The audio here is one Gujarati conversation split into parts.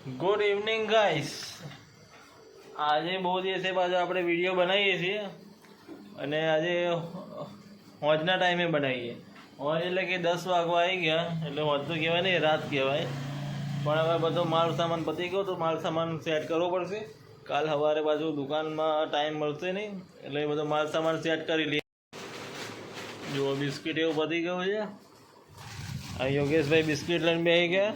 Good evening guys. આજે બહુ દિવસે પાછો આપણે વિડીયો બનાવીએ છીએ અને આજે હોજના ટાઈમે બનાવીએ. હોજ એટલે કે 10 વાગવા આવી ગયા, એટલે હોજ તો કહેવાય નહીં, રાત કહેવાય. પણ હવે બધો માલ સામાન પતી ગયો તો માલ સામાન સેટ કરવો પડશે. કાલ સવારે પાછું દુકાનમાં ટાઈમ મળશે નહીં, એટલે બધો માલ સામાન સેટ કરી લઈએ. જો બિસ્કિટ એવું પતી ગયું છે. આ યોગેશભાઈ બિસ્કિટ લઈને બેસી ગયા.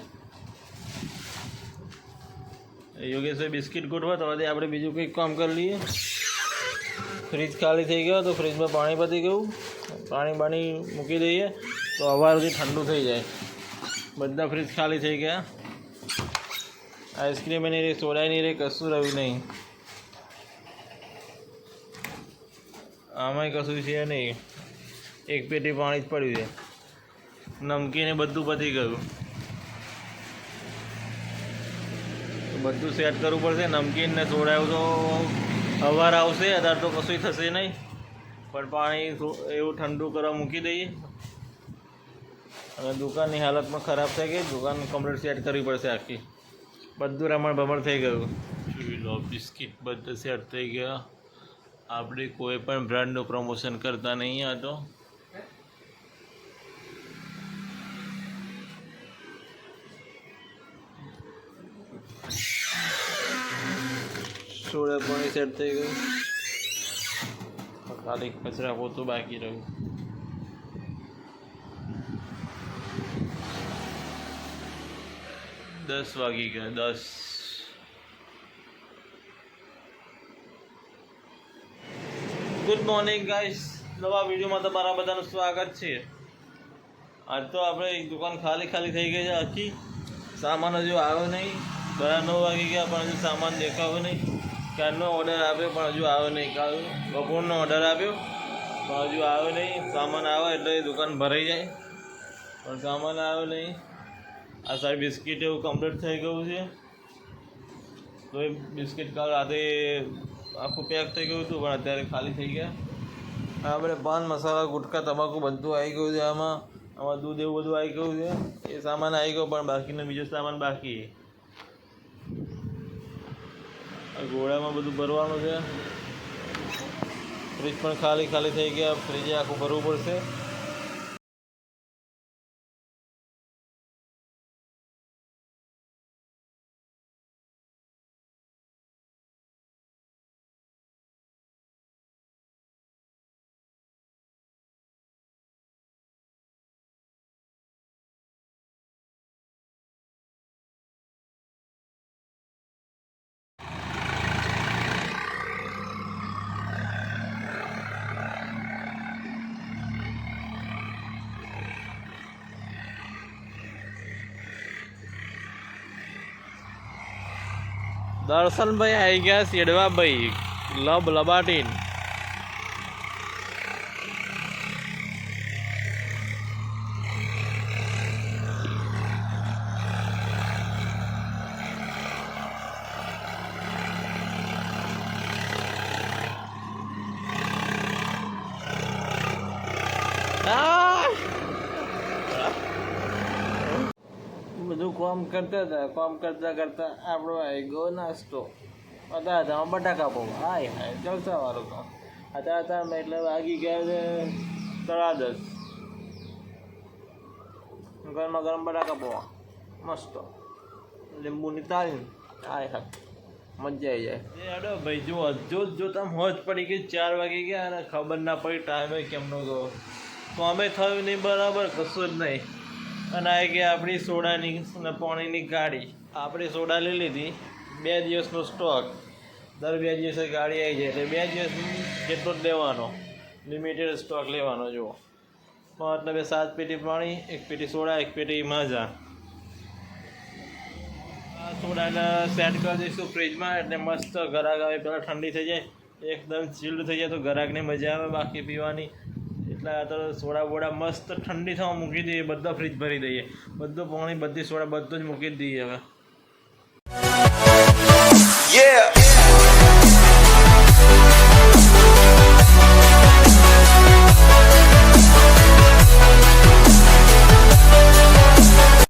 યોગેશભાઈ બિસ્કિટ ગોઠવા તો આપણે બીજું કંઈક કામ કરી લઈએ. ફ્રીજ ખાલી થઈ ગયો તો ફ્રીજમાં પાણી પતી ગયું. પાણી મૂકી દઈએ તો સવાર સુધી ઠંડુ થઈ જાય. બધા ફ્રીજ ખાલી થઈ ગયા. આઈસ્ક્રીમ નહીં રહી, સોડા નહીં રહી, કશું રહ્યું નહીં. આમાંય કશું છે નહીં, એક પેટી પાણી જ પડ્યું છે. નમકીને બધું પતી ગયું. બધું સેટ કરવું પડશે. નમકીન ને સોડા એવું તો સવાર આવશે, અત્યારે તો કશું થશે નહીં. પણ પાણી એવું ઠંડુ કરવા મૂકી દઈએ. અને દુકાનની હાલતમાં ખરાબ થઈ ગઈ, દુકાન કમ્પ્લીટ સેટ કરવી પડશે આખી. બધું રમણ ભમણ થઈ ગયું. લો બિસ્કિટ બધું સેટ થઈ ગયા. આપણે કોઈ પણ બ્રાન્ડનું પ્રમોશન કરતા નહીં. આ તો સોડા પાણી સેટ થઈ ગયું. ખાલી કચરા પોતું બાકી રહ્યું. દસ વાગી ગયા. 10. Good morning guys. નવા વિડીયોમાં તમારા બધાનું સ્વાગત છે. આજ તો આપણે દુકાન ખાલી થઈ ગઈ છે આખી. સામાન હજુ આવ્યો નહીં. 9 વાગી ગયા પણ હજુ સામાન દેખાયો નહીં. ક્યારનો ઓર્ડર આપ્યો પણ હજુ આવ્યો નહીં. કાલ બપોરનો ઓર્ડર આપ્યો પણ હજુ આવ્યો નહીં. સામાન આવે એટલે દુકાન ભરાઈ જાય, પણ સામાન આવ્યો નહીં. આ સાહેબ બિસ્કિટ એવું કમ્પ્લીટ થઈ ગયું છે. તો એ બિસ્કિટ કાલ રાતે આખું પેક થઈ ગયું હતું, પણ અત્યારે ખાલી થઈ ગયા. આપણે પાન મસાલા ગુટકા તમાકુ બધું આવી ગયું છે. આમાં દૂધ એવું બધું આવી ગયું છે. એ સામાન આવી ગયો, પણ બાકીનો બીજો સામાન બાકી. ઘોડામાં બધું ભરવાનું છે. ફ્રીજ પણ ખાલી થઈ ગયા. ફ્રીજે આખું ભરવું પડશે. દર્શનભાઈ આવી ગયા. શેડવાભાઈ લબાટીન. બધું કામ કરતા હતા. કામ કરતા આપણો આવી ગયો નાસ્તો. હતા બટાકા પૌવા. હાય જલસાવાળું કામ હતા. એટલે વાગી ગયા છે 10:30. ગરમા ગરમ બટાકા પૌવા મસ્ત, લીંબુની તાળી. હાય મજા આવી જાય. અડો ભાઈ જો તમે હોજ પડી ગઈ. 4 વાગી ગયા અને ખબર ના પડી ટાઈમે કેમનો ગયો. તો અમે થયું નહીં બરાબર, કશું જ નહીં. અને આવી ગયા આપણી સોડાની અને પાણીની ગાડી. આપણે સોડા લઈ લીધી. 2 દિવસનો સ્ટોક. દર 2 દિવસે ગાડી આવી જાય એટલે 2 દિવસ જેટલો જ લેવાનો, લિમિટેડ સ્ટોક લેવાનો. જુઓ મતલબ 7 પેટી પાણી, 1 પેટી સોડા, 1 પેટી માઝા. આ સોડાને સેટ કરી દઈશું ફ્રીજમાં, એટલે મસ્ત ગરાક આવે. પહેલાં ઠંડી થઈ જાય, એકદમ ચીલ્ડ થઈ જાય તો ગરાકને મજા આવે બાકી પીવાની. એટલે આ તો સોડા બોડા મસ્ત ઠંડી થવા મૂકી દઈએ. બધા ફ્રીજ ભરી દઈએ. બધું પાણી, બધી સોડા બધું જ મૂકી જ દઈએ હવે.